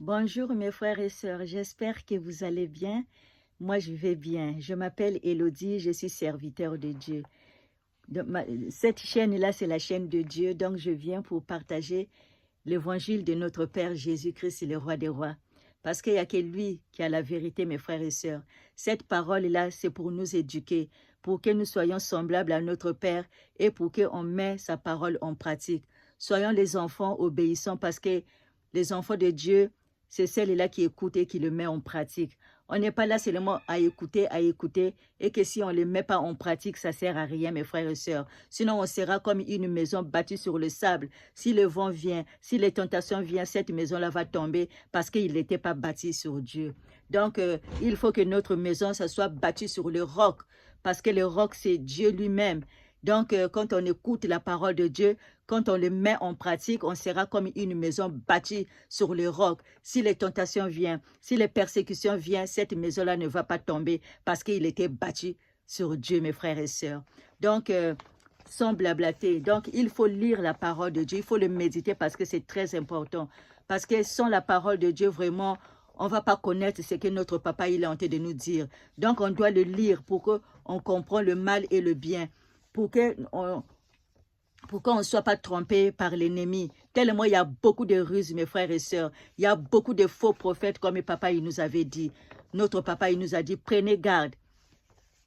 Bonjour mes frères et sœurs, j'espère que vous allez bien. Moi, je vais bien. Je m'appelle Élodie, je suis serviteur de Dieu. Cette chaîne-là, c'est la chaîne de Dieu, donc je viens pour partager l'évangile de notre Père Jésus-Christ, le roi des rois. Parce qu'il n'y a que lui qui a la vérité, mes frères et sœurs. Cette parole-là, c'est pour nous éduquer, pour que nous soyons semblables à notre Père et pour qu'on mette sa parole en pratique. Soyons les enfants obéissants parce que les enfants de Dieu, c'est celle-là qui écoute et qui le met en pratique. On n'est pas là seulement à écouter, et que si on ne le met pas en pratique, ça ne sert à rien, mes frères et sœurs. Sinon, on sera comme une maison bâtie sur le sable. Si le vent vient, si les tentations viennent, cette maison-là va tomber parce qu'il n'était pas bâti sur Dieu. Donc, il faut que notre maison, ça soit bâtie sur le roc, parce que le roc, c'est Dieu lui-même. Donc, quand on écoute la parole de Dieu, quand on le met en pratique, on sera comme une maison bâtie sur le roc. Si les tentations viennent, si les persécutions viennent, cette maison-là ne va pas tomber parce qu'il était bâti sur Dieu, mes frères et sœurs. Donc, sans blablater. Donc, il faut lire la parole de Dieu, il faut le méditer parce que c'est très important. Parce que sans la parole de Dieu, vraiment, on ne va pas connaître ce que notre papa il est en train de nous dire. Donc, on doit le lire pour qu'on comprenne le mal et le bien. Pour qu'on ne soit pas trompé par l'ennemi. Tellement il y a beaucoup de ruses, mes frères et sœurs. Il y a beaucoup de faux prophètes, comme papa il nous avait dit. Notre papa il nous a dit, prenez garde.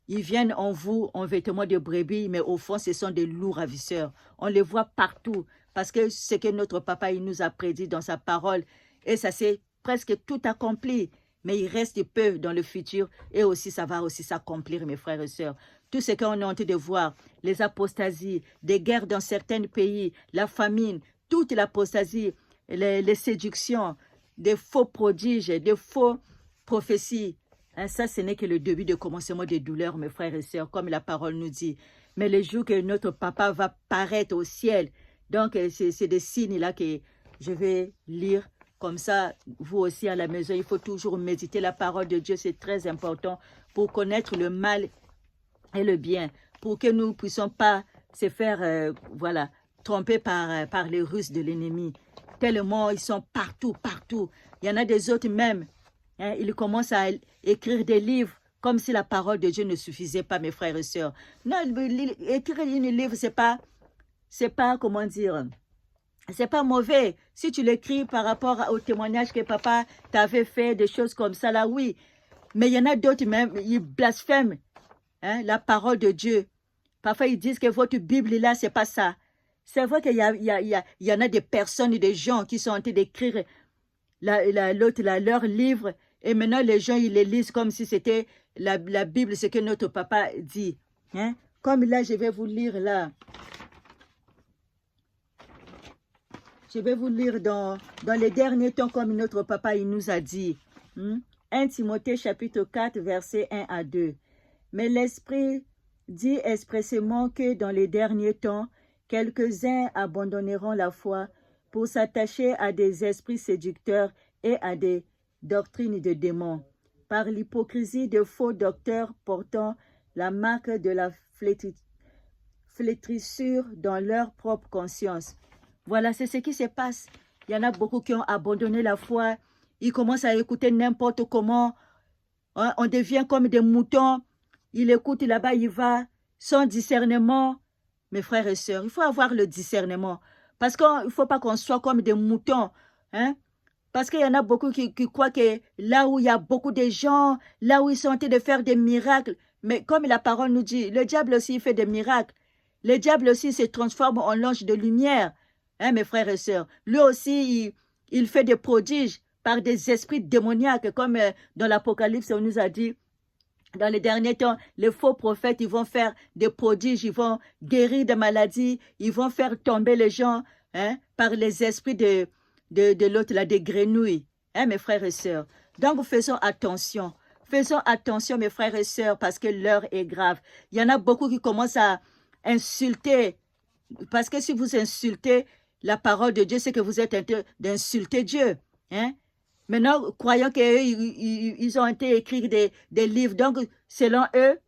Ils viennent en vous en vêtements de brebis, mais au fond, ce sont des loups ravisseurs. On les voit partout, parce que ce que notre papa il nous a prédit dans sa parole, et ça s'est presque tout accompli. Mais il reste peu dans le futur, et aussi ça va aussi s'accomplir, mes frères et sœurs. Tout ce qu'on est en train de voir, les apostasies, des guerres dans certains pays, la famine, toute l'apostasie, les séductions, des faux prodiges, des faux prophéties. Hein, ça, ce n'est que le début de commencement des douleurs, mes frères et sœurs, comme la parole nous dit. Mais le jour que notre papa va paraître au ciel, donc c'est des signes là que je vais lire. Comme ça, vous aussi à la maison, il faut toujours méditer la parole de Dieu, c'est très important pour connaître le mal et le bien, pour que nous ne puissions pas se faire, voilà, tromper par les ruses de l'ennemi. Tellement ils sont partout, partout. Il y en a des autres même. Hein, ils commencent à écrire des livres comme si la parole de Dieu ne suffisait pas, mes frères et sœurs. Non, écrire un livre, c'est pas, comment dire, c'est pas mauvais. Si tu l'écris par rapport au témoignage que papa t'avait fait, des choses comme ça, là, oui. Mais il y en a d'autres même, ils blasphèment, hein, la parole de Dieu. Parfois, ils disent que votre Bible, là, c'est pas ça. C'est vrai qu'il y en a des personnes, des gens qui sont en train d'écrire leur livre, et maintenant les gens, ils les lisent comme si c'était la Bible, ce que notre papa dit. Hein? Comme là, je vais vous lire là. Je vais vous lire dans les derniers temps, comme notre papa, il nous a dit. 1 Timothée chapitre 4, versets 1 à 2. Mais l'Esprit dit expressément que dans les derniers temps, quelques-uns abandonneront la foi pour s'attacher à des esprits séducteurs et à des doctrines de démons, par l'hypocrisie de faux docteurs portant la marque de la flétrissure dans leur propre conscience. Voilà, c'est ce qui se passe. Il y en a beaucoup qui ont abandonné la foi. Ils commencent à écouter n'importe comment. On devient comme des moutons. Il écoute là-bas, il va sans discernement. Mes frères et sœurs, il faut avoir le discernement. Parce qu'il ne faut pas qu'on soit comme des moutons. Hein? Parce qu'il y en a beaucoup qui croient que là où il y a beaucoup de gens, là où ils sont en train de faire des miracles, mais comme la parole nous dit, le diable aussi fait des miracles. Le diable aussi se transforme en l'ange de lumière. Hein, mes frères et sœurs. Lui aussi, il fait des prodiges par des esprits démoniaques, comme dans l'Apocalypse, on nous a dit. Dans les derniers temps, les faux prophètes, ils vont faire des prodiges, ils vont guérir des maladies, ils vont faire tomber les gens, hein, par les esprits de l'autre, là, des grenouilles. Hein, mes frères et sœurs. Donc, faisons attention. Faisons attention, mes frères et sœurs, parce que l'heure est grave. Il y en a beaucoup qui commencent à insulter. Parce que si vous insultez la parole de Dieu, c'est que vous êtes en train d'insulter Dieu. Hein? Maintenant, croyant qu'eux, ils ont été écrire des livres. Donc, selon eux,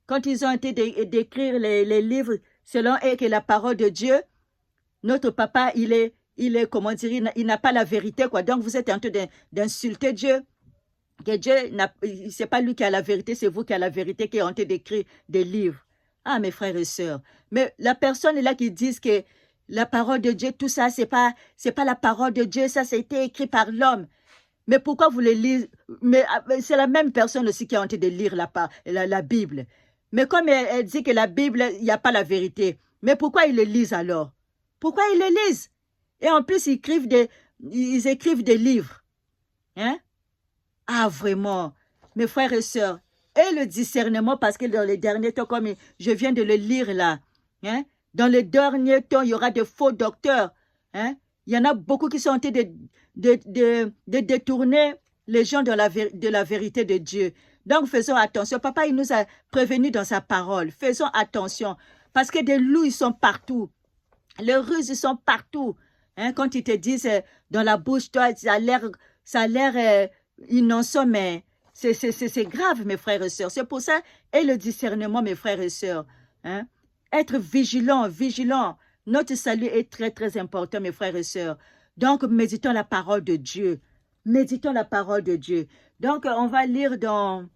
quand ils ont été d'écrire les livres, selon eux, que la parole de Dieu, notre papa, il est il est, comment dire, il n'a pas la vérité, quoi. Donc, vous êtes en train d'insulter Dieu. Que Dieu, c'est pas lui qui a la vérité, c'est vous qui avez la vérité, qui est en train d'écrire des livres. Ah, mes frères et sœurs. Mais la personne est là qui dit que la parole de Dieu, tout ça, c'est pas la parole de Dieu, ça, été écrit par l'homme. Mais pourquoi vous le lisez? Mais c'est la même personne aussi qui est en train de lire la Bible. Mais comme elle dit que la Bible, il n'y a pas la vérité. Mais pourquoi ils le lisent alors? Pourquoi ils le lisent? Et en plus, ils écrivent des livres. Hein? Ah, vraiment, mes frères et sœurs, et le discernement, parce que dans les derniers temps, comme je viens de le lire là, hein, dans les derniers temps, il y aura de faux docteurs. Hein, il y en a beaucoup qui sont en train de détourner les gens de la vérité de Dieu. Donc, faisons attention. Papa, il nous a prévenus dans sa parole. Faisons attention, parce que des loups, ils sont partout. Les ruses, ils sont partout. Hein, quand ils te disent dans la bouche, toi, ça a l'air innocent, mais c'est grave, mes frères et sœurs. C'est pour ça, et le discernement, mes frères et sœurs. Hein? Être vigilant, vigilant. Notre salut est très, très important, mes frères et sœurs. Donc, méditons la parole de Dieu. Méditons la parole de Dieu. Donc, on va lire dans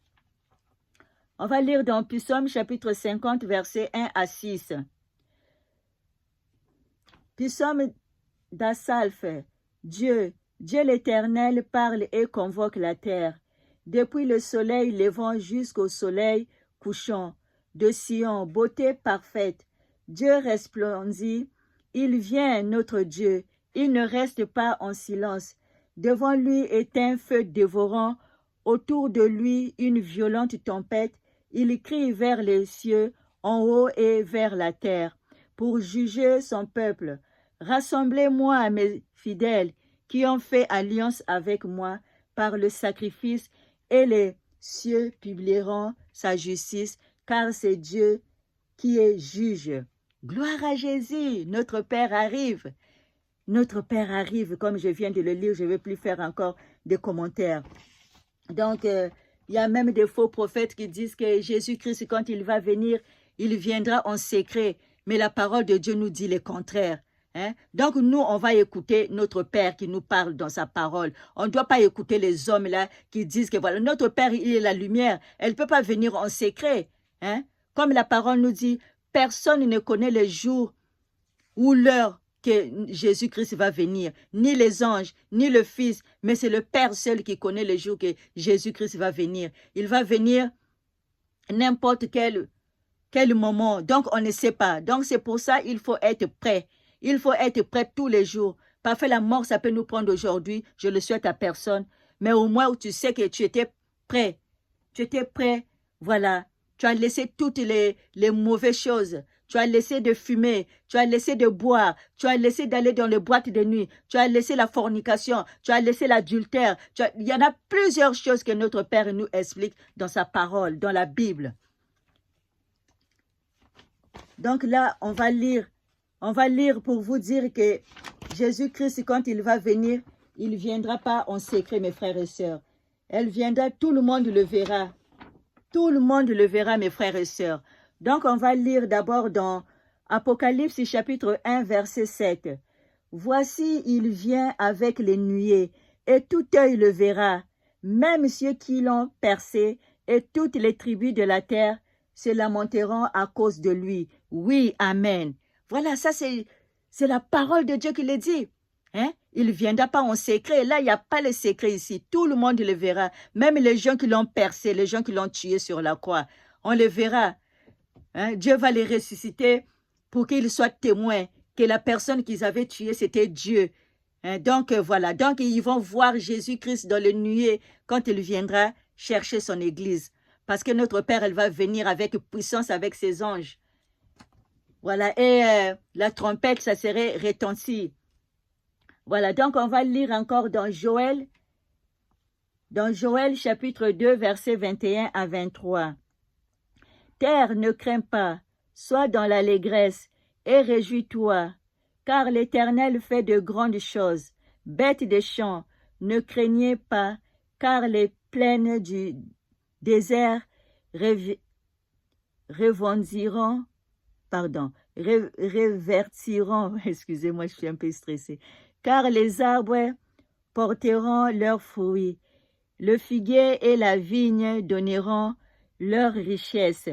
Psaume chapitre 50, versets 1 à 6. Psaume d'Asaph. Dieu l'Éternel parle et convoque la terre. Depuis le soleil levant jusqu'au soleil couchant, de Sion, beauté parfaite. Dieu resplendit, il vient notre Dieu, il ne reste pas en silence. Devant lui est un feu dévorant, autour de lui une violente tempête. Il crie vers les cieux, en haut et vers la terre, pour juger son peuple. Rassemblez-moi à mes fidèles qui ont fait alliance avec moi par le sacrifice, et les cieux publieront sa justice, car c'est Dieu qui est juge. Gloire à Jésus, notre Père arrive. Notre Père arrive, comme je viens de le lire, je ne vais plus faire encore des commentaires. Donc, il y a même des faux prophètes qui disent que Jésus-Christ, quand il va venir, il viendra en secret. Mais la parole de Dieu nous dit le contraire. Hein? Donc, nous, on va écouter notre Père qui nous parle dans sa parole. On ne doit pas écouter les hommes là qui disent que voilà, notre Père, il est la lumière. Elle ne peut pas venir en secret. Hein? Comme la parole nous dit, personne ne connaît le jour ou l'heure que Jésus-Christ va venir. Ni les anges, ni le Fils, mais c'est le Père seul qui connaît le jour que Jésus-Christ va venir. Il va venir n'importe quel moment. Donc, on ne sait pas. Donc, c'est pour ça qu'il faut être prêt. Il faut être prêt tous les jours. Parfois, la mort, ça peut nous prendre aujourd'hui. Je le souhaite à personne. Mais au moins, où tu sais que tu étais prêt. Tu étais prêt. Voilà. Tu as laissé toutes les mauvaises choses. Tu as laissé de fumer. Tu as laissé de boire. Tu as laissé d'aller dans les boîtes de nuit. Tu as laissé la fornication. Tu as laissé l'adultère. Il y en a plusieurs choses que notre Père nous explique dans sa parole, dans la Bible. Donc là, on va lire pour vous dire que Jésus-Christ, quand il va venir, il ne viendra pas en secret, mes frères et sœurs. Elle viendra, tout le monde le verra. Tout le monde le verra, mes frères et sœurs. Donc, on va lire d'abord dans Apocalypse chapitre 1, verset 7. Voici, il vient avec les nuées, et tout œil le verra, même ceux qui l'ont percé, et toutes les tribus de la terre se lamenteront à cause de lui. Oui, amen. Voilà, ça c'est la parole de Dieu qui le dit. Hein? Il ne viendra pas en secret. Là, il n'y a pas de secret ici. Tout le monde le verra. Même les gens qui l'ont percé, les gens qui l'ont tué sur la croix. On le verra. Hein? Dieu va les ressusciter pour qu'ils soient témoins que la personne qu'ils avaient tuée, c'était Dieu. Hein? Donc, voilà. Donc, ils vont voir Jésus-Christ dans le nuée quand il viendra chercher son église. Parce que notre Père, elle va venir avec puissance, avec ses anges. Voilà, et la trompette, ça serait retenti. Voilà, donc on va lire encore dans Joël chapitre 2, versets 21 à 23. Terre, ne crains pas, sois dans l'allégresse et réjouis-toi, car l'Éternel fait de grandes choses. Bêtes des champs, ne craignez pas, car les plaines du désert révertiront, excusez-moi, je suis un peu stressée, car les arbres porteront leurs fruits. Le figuier et la vigne donneront leur richesse.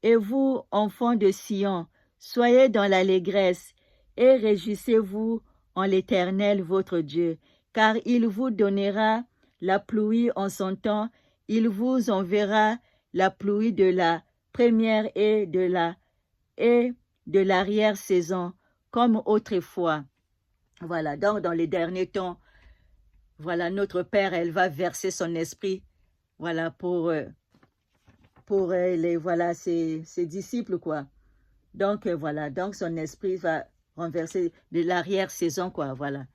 Et vous, enfants de Sion, soyez dans l'allégresse et réjouissez-vous en l'Éternel votre Dieu, car il vous donnera la pluie en son temps, il vous enverra la pluie de la première et de l'arrière-saison, comme autrefois. Voilà, donc dans les derniers temps, voilà, notre Père, elle va verser son esprit, voilà, pour ses disciples, quoi. Donc, voilà, donc son esprit va renverser de l'arrière-saison, quoi, voilà.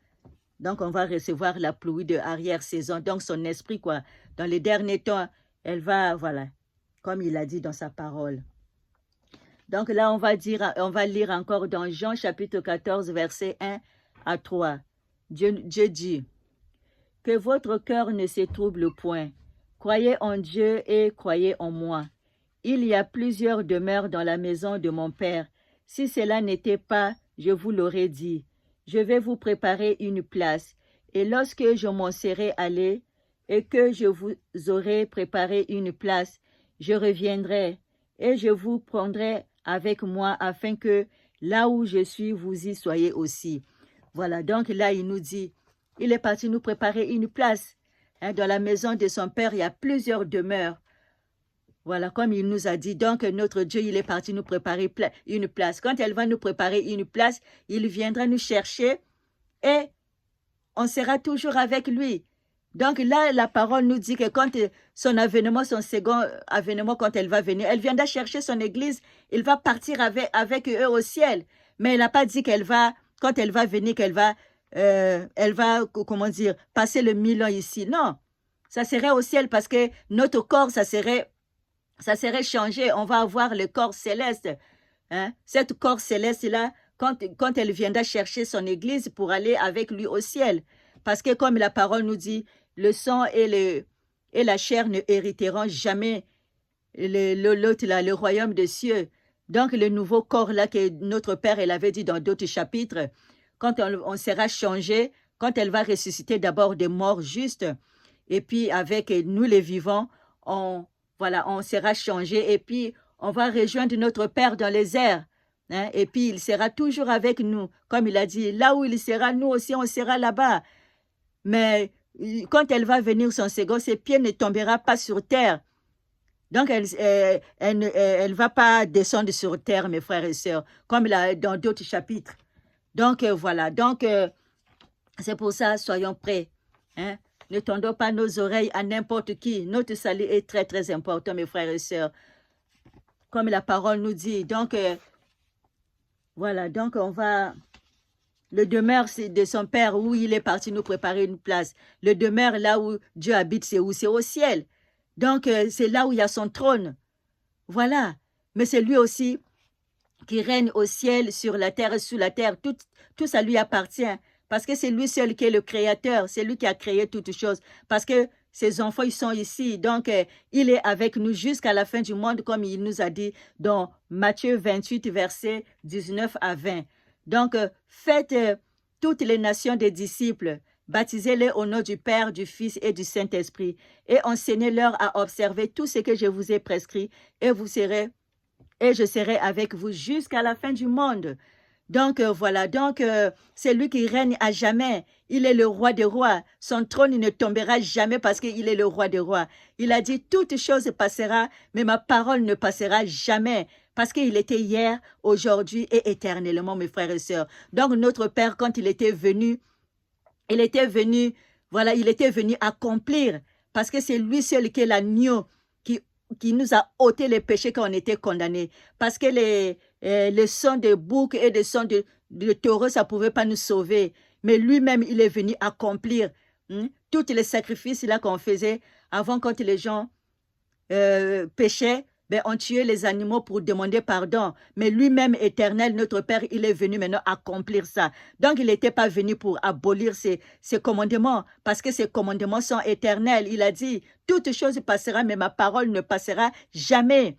Donc, on va recevoir la pluie de arrière-saison, donc son esprit, quoi. Dans les derniers temps, elle va, voilà, comme il a dit dans sa parole. Donc là, on va lire encore dans Jean chapitre 14, versets 1 à 3. Dieu dit, « Que votre cœur ne se trouble point. Croyez en Dieu et croyez en moi. Il y a plusieurs demeures dans la maison de mon Père. Si cela n'était pas, je vous l'aurais dit. Je vais vous préparer une place. Et lorsque je m'en serai allé et que je vous aurai préparé une place, je reviendrai et je vous prendrai avec moi afin que là où je suis, vous y soyez aussi. » Voilà, donc là, il nous dit, il est parti nous préparer une place. Dans la maison de son Père, il y a plusieurs demeures. Voilà, comme il nous a dit, donc notre Dieu, il est parti nous préparer une place. Quand elle va nous préparer une place, il viendra nous chercher et on sera toujours avec lui. Donc là, la parole nous dit que quand son avènement, son second avènement, quand elle va venir, elle viendra chercher son église, il va partir avec eux au ciel. Mais elle n'a pas dit qu'elle va, quand elle va venir, qu'elle va, comment dire, passer le 1000 ans ici. Non, ça serait au ciel parce que notre corps, ça serait changé. On va avoir le corps céleste. Cette corps céleste-là, quand elle viendra chercher son église pour aller avec lui au ciel. Parce que comme la parole nous dit, le sang et la chair ne hériteront jamais le royaume des cieux. Donc le nouveau corps là que notre Père elle avait dit dans d'autres chapitres, quand on sera changé, quand elle va ressusciter d'abord des morts justes, et puis avec nous les vivants, on sera changé et puis on va rejoindre notre Père dans les airs. Et puis il sera toujours avec nous. Comme il a dit, là où il sera, nous aussi on sera là-bas. Mais quand elle va venir son second, ses pieds ne tomberont pas sur terre. Donc elle ne va pas descendre sur terre, mes frères et sœurs, comme dans d'autres chapitres. Donc voilà, donc c'est pour ça, soyons prêts. Ne tendons pas nos oreilles à n'importe qui. Notre salut est très très important, mes frères et sœurs. Comme la parole nous dit. Donc voilà, donc on va... Le demeure de son Père où il est parti nous préparer une place. Le demeure là où Dieu habite, c'est où? C'est au ciel. Donc c'est là où il y a son trône. Voilà. Mais c'est lui aussi qui règne au ciel, sur la terre et sous la terre. Tout ça lui appartient. Parce que c'est lui seul qui est le créateur. C'est lui qui a créé toutes choses. Parce que ses enfants, ils sont ici. Donc, il est avec nous jusqu'à la fin du monde, comme il nous a dit dans Matthieu 28, versets 19 à 20. Donc, faites toutes les nations des disciples, baptisez-les au nom du Père, du Fils et du Saint-Esprit, et enseignez-leur à observer tout ce que je vous ai prescrit, et je serai avec vous jusqu'à la fin du monde. Donc, voilà, donc c'est lui qui règne à jamais. Il est le roi des rois. Son trône ne tombera jamais parce qu'il est le roi des rois. Il a dit, toute chose passera, mais ma parole ne passera jamais. Parce qu'il était hier, aujourd'hui et éternellement, mes frères et sœurs. Donc, notre Père, quand il était venu accomplir. Parce que c'est lui seul qui est l'agneau qui nous a ôté les péchés quand on était condamnés. Parce que les sons de bouc et les sons de taureau, ça ne pouvait pas nous sauver. Mais lui-même, il est venu accomplir tous les sacrifices là qu'on faisait avant quand les gens péchaient. Ben, on tuait les animaux pour demander pardon. Mais lui-même, éternel, notre Père, il est venu maintenant accomplir ça. Donc, il n'était pas venu pour abolir ses commandements, parce que ses commandements sont éternels. Il a dit, toute chose passera, mais ma parole ne passera jamais.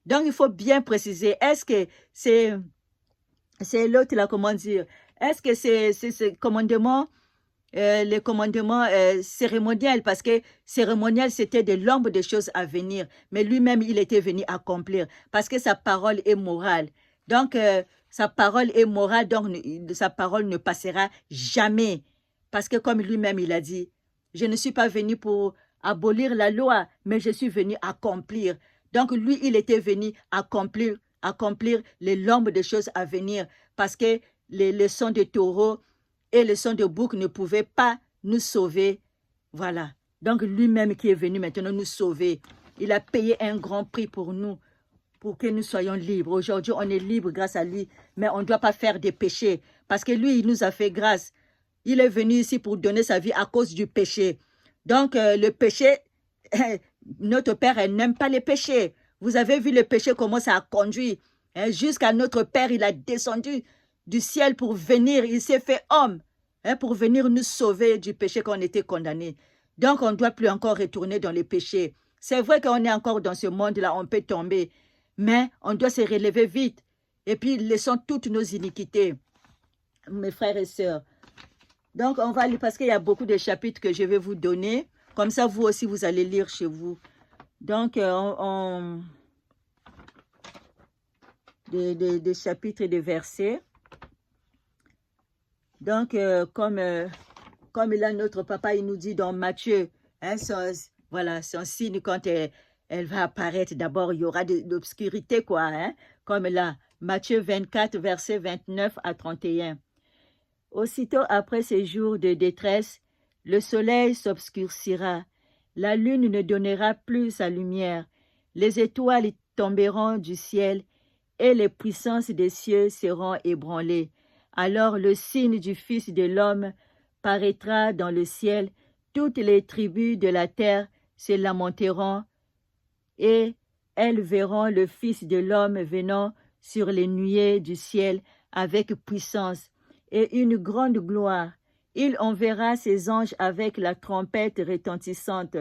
Donc, il faut bien préciser, est-ce que c'est l'autre là, comment dire, Est-ce que c'est ce commandement, le commandement cérémoniel? Parce que cérémoniel, c'était de l'ombre des choses à venir. Mais lui-même, il était venu accomplir. Parce que sa parole est morale. Donc, sa parole est morale, donc sa parole ne passera jamais. Parce que comme lui-même, il a dit, je ne suis pas venu pour abolir la loi, mais je suis venu accomplir. Donc, lui, il était venu accomplir l'ombre des choses à venir. Parce que les leçons de taureau et le son de bouc ne pouvaient pas nous sauver. Voilà. Donc, lui-même qui est venu maintenant nous sauver, il a payé un grand prix pour nous, pour que nous soyons libres. Aujourd'hui, on est libre grâce à lui, mais on ne doit pas faire des péchés, parce que lui, il nous a fait grâce. Il est venu ici pour donner sa vie à cause du péché. Donc, le péché, notre Père n'aime pas les péchés. Vous avez vu le péché, comment ça a conduit. Jusqu'à notre Père, il a descendu du ciel pour venir. Il s'est fait homme pour venir nous sauver du péché qu'on était condamné. Donc, on ne doit plus encore retourner dans les péchés. C'est vrai qu'on est encore dans ce monde-là, on peut tomber. Mais on doit se relever vite. Et puis, laissons toutes nos iniquités, mes frères et sœurs. Donc, on va lire parce qu'il y a beaucoup de chapitres que je vais vous donner. Comme ça, vous aussi, vous allez lire chez vous. Donc, des chapitres et des versets. Donc, comme là, notre papa, il nous dit dans Matthieu, hein, voilà, son signe quand elle va apparaître. D'abord, il y aura de l'obscurité, quoi. Hein, comme là, Matthieu 24, versets 29 à 31. Aussitôt après ces jours de détresse, le soleil s'obscurcira, la lune ne donnera plus sa lumière, les étoiles tomberont du ciel, et les puissances des cieux seront ébranlées. Alors le signe du Fils de l'homme paraîtra dans le ciel, toutes les tribus de la terre se lamenteront, et elles verront le Fils de l'homme venant sur les nuées du ciel avec puissance et une grande gloire. Il enverra ses anges avec la trompette retentissante,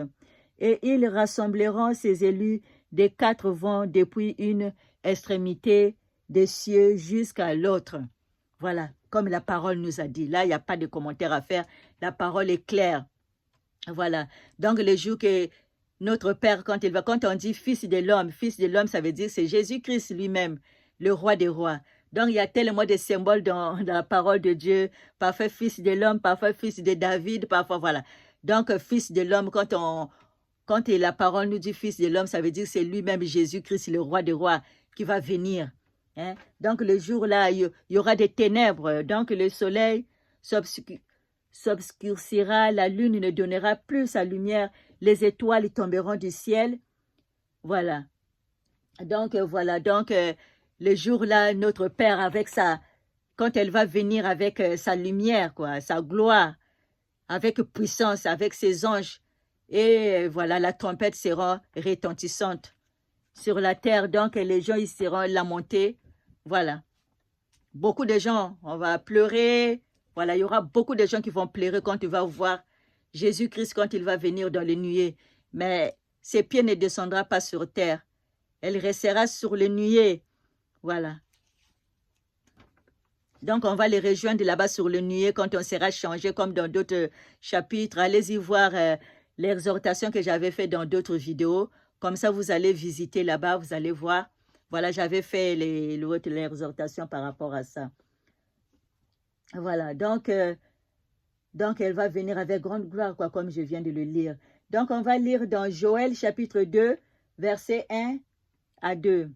et ils rassembleront ses élus des quatre vents depuis une extrémité des cieux jusqu'à l'autre. Voilà, comme la parole nous a dit. Là, il n'y a pas de commentaire à faire. La parole est claire. Voilà. Donc, le jour que notre Père, quand on dit Fils de l'homme, ça veut dire c'est Jésus-Christ lui-même, le roi des rois. Donc, il y a tellement de symboles dans la parole de Dieu. Parfois, Fils de l'homme, parfois, Fils de David, parfois, voilà. Donc, Fils de l'homme, quand la parole nous dit Fils de l'homme, ça veut dire que c'est lui-même Jésus-Christ, le roi des rois, qui va venir. Hein? Donc, le jour-là, il y aura des ténèbres. Donc, le soleil s'obscurcira, la lune ne donnera plus sa lumière, les étoiles tomberont du ciel. Voilà. Donc, voilà. Donc, le jour-là, notre Père, quand elle va venir avec sa lumière, quoi, sa gloire, avec puissance, avec ses anges, et voilà, la trompette sera retentissante sur la terre. Donc, les gens, ils seront lamentés. Voilà. Beaucoup de gens, on va pleurer. Voilà, il y aura beaucoup de gens qui vont pleurer quand tu vas voir Jésus-Christ quand il va venir dans les nuées. Mais ses pieds ne descendront pas sur terre. Elle restera sur les nuées. Voilà. Donc, on va les rejoindre là-bas sur le nuée quand on sera changé, comme dans d'autres chapitres. Allez-y voir l'exhortation que j'avais fait dans d'autres vidéos. Comme ça, vous allez visiter là-bas, vous allez voir. Voilà, j'avais fait l'exhortation par rapport à ça. Voilà, donc elle va venir avec grande gloire, quoi, comme je viens de le lire. Donc, on va lire dans Joël chapitre 2, versets 1 à 2.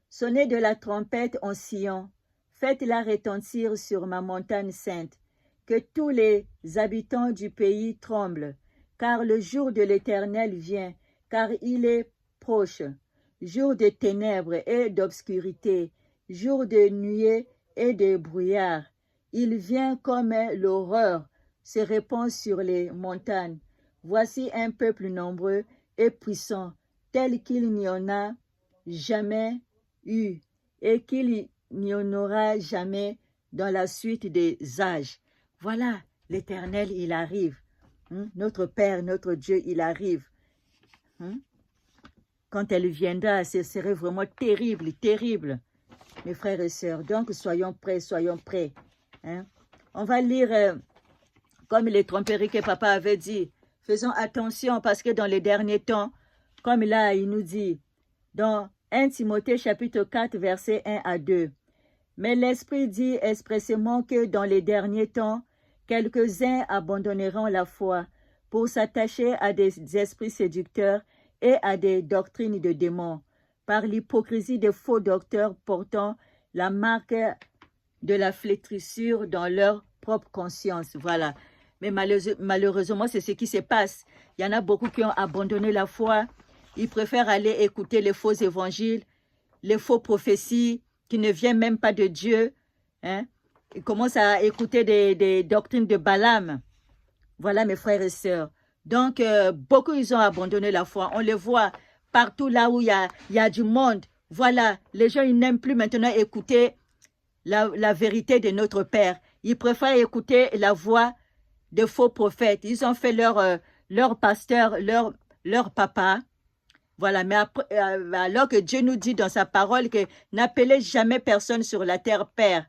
Sonnez de la trompette en Sion, faites-la retentir sur ma montagne sainte, que tous les habitants du pays tremblent, car le jour de l'Éternel vient, car il est proche, jour de ténèbres et d'obscurité, jour de nuée et de brouillard. Il vient comme l'horreur, se répand sur les montagnes. Voici un peuple nombreux et puissant, tel qu'il n'y en a jamais eu, et qu'il n'y en aura jamais dans la suite des âges. Voilà, l'Éternel, il arrive. Notre Père, notre Dieu, il arrive. Quand elle viendra, ce serait vraiment terrible, terrible, mes frères et sœurs. Donc, soyons prêts, soyons prêts. Hein? On va lire, comme les tromperies que papa avait dit. Faisons attention parce que dans les derniers temps, comme là, il nous dit, dans 1 Timothée chapitre 4, versets 1 à 2, « Mais l'Esprit dit expressément que dans les derniers temps, quelques-uns abandonneront la foi pour s'attacher à des esprits séducteurs et à des doctrines de démons, par l'hypocrisie des faux docteurs portant la marque de la flétrissure dans leur propre conscience. » Voilà. Mais malheureusement, c'est ce qui se passe. Il y en a beaucoup qui ont abandonné la foi. Ils préfèrent aller écouter les faux évangiles, les faux prophéties qui ne viennent même pas de Dieu. Hein? Ils commencent à écouter des doctrines de Balaam. Voilà, mes frères et sœurs. Donc, beaucoup, ils ont abandonné la foi. On les voit partout là où il y a du monde. Voilà, les gens, ils n'aiment plus maintenant écouter la vérité de notre Père. Ils préfèrent écouter la voix de faux prophètes. Ils ont fait leur pasteur, leur papa. Voilà, mais après, alors que Dieu nous dit dans sa parole que n'appelez jamais personne sur la terre Père,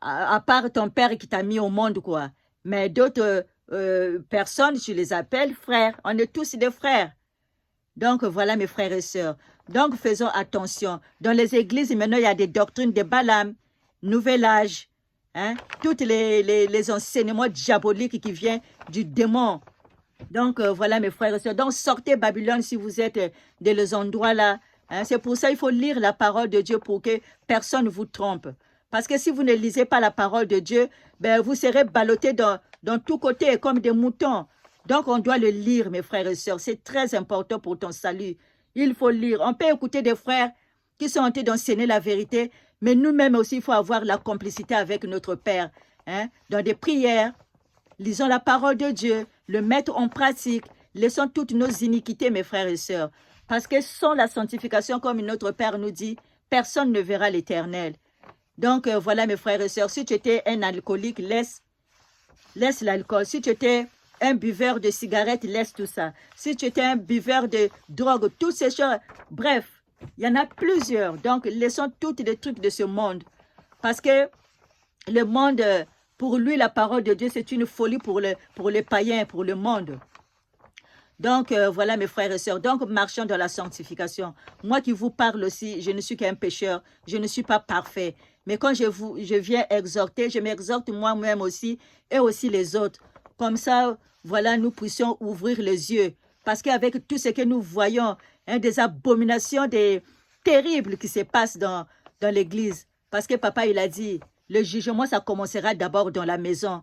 à part ton Père qui t'a mis au monde, quoi. Mais d'autres personnes, je les appelle frères. On est tous des frères. Donc, voilà mes frères et sœurs. Donc, faisons attention. Dans les églises, maintenant, il y a des doctrines de Balaam, Nouvel Âge, hein, tous les enseignements diaboliques qui viennent du démon. Donc, voilà mes frères et sœurs. Donc, sortez Babylone si vous êtes dans les endroits là. Hein. C'est pour ça qu'il faut lire la parole de Dieu pour que personne ne vous trompe. Parce que si vous ne lisez pas la parole de Dieu, ben, vous serez ballottés dans tous côtés comme des moutons. Donc, on doit le lire, mes frères et sœurs. C'est très important pour ton salut. Il faut lire. On peut écouter des frères qui sont en train d'enseigner la vérité, mais nous-mêmes aussi, il faut avoir la complicité avec notre Père. Hein? Dans des prières, lisons la parole de Dieu, le mettre en pratique, laissons toutes nos iniquités, mes frères et sœurs. Parce que sans la sanctification, comme notre Père nous dit, personne ne verra l'Éternel. Donc, voilà, mes frères et sœurs, si tu étais un alcoolique, laisse l'alcool. Si tu étais un buveur de cigarettes, laisse tout ça. Si tu étais un buveur de drogue, toutes ces choses, bref, il y en a plusieurs. Donc, laissons tous les trucs de ce monde. Parce que le monde, pour lui, la parole de Dieu, c'est une folie pour les païens, pour le monde. Donc, voilà mes frères et sœurs. Donc, marchons dans la sanctification. Moi qui vous parle aussi, je ne suis qu'un pécheur. Je ne suis pas parfait. Mais quand je viens exhorter, je m'exhorte moi-même aussi et aussi les autres. Comme ça, voilà, nous puissions ouvrir les yeux. Parce qu'avec tout ce que nous voyons, hein, des abominations terribles qui se passent dans l'église. Parce que papa, il a dit, le jugement, ça commencera d'abord dans la maison.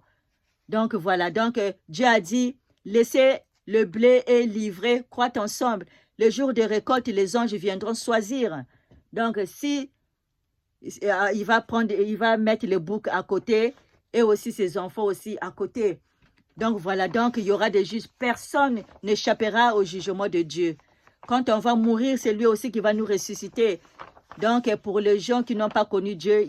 Donc, voilà. Donc, Dieu a dit, laissez le blé et l'ivraie croître ensemble. Le jour de récolte, les anges viendront choisir. Donc, si il va mettre le bouc à côté et aussi ses enfants aussi à côté. Donc, voilà. Donc, il y aura des juges. Personne n'échappera au jugement de Dieu. Quand on va mourir, c'est lui aussi qui va nous ressusciter. Donc, pour les gens qui n'ont pas connu Dieu,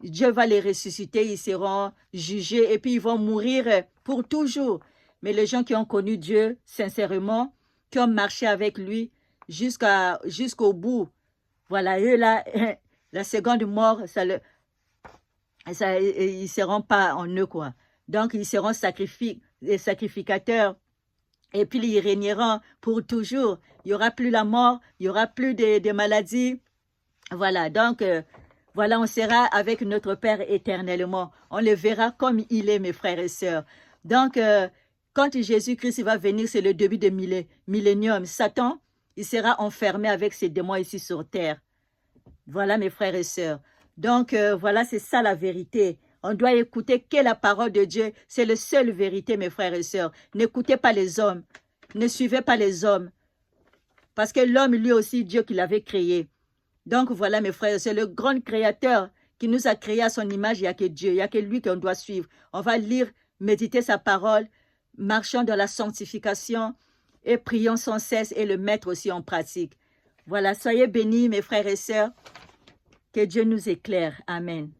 Dieu va les ressusciter, ils seront jugés et puis ils vont mourir pour toujours. Mais les gens qui ont connu Dieu, sincèrement, qui ont marché avec lui jusqu'au bout, voilà, eux là, la seconde mort, ils ne seront pas en eux, quoi. Donc, ils seront sacrificateurs. Et puis, ils régneront pour toujours. Il n'y aura plus la mort, il n'y aura plus de maladies. Voilà, donc, voilà, on sera avec notre Père éternellement. On le verra comme il est, mes frères et sœurs. Donc, quand Jésus-Christ va venir, c'est le début de millénium. Satan, il sera enfermé avec ses démons ici sur terre. Voilà, mes frères et sœurs. Donc, voilà, c'est ça la vérité. On doit écouter que la parole de Dieu. C'est la seule vérité, mes frères et sœurs. N'écoutez pas les hommes. Ne suivez pas les hommes. Parce que l'homme, lui aussi, Dieu qui l'avait créé. Donc, voilà, mes frères, c'est le grand créateur qui nous a créé à son image. Il n'y a que Dieu, il n'y a que lui qu'on doit suivre. On va lire, méditer sa parole, marchons dans la sanctification et prions sans cesse et le mettre aussi en pratique. Voilà, soyez bénis, mes frères et sœurs. Que Dieu nous éclaire. Amen.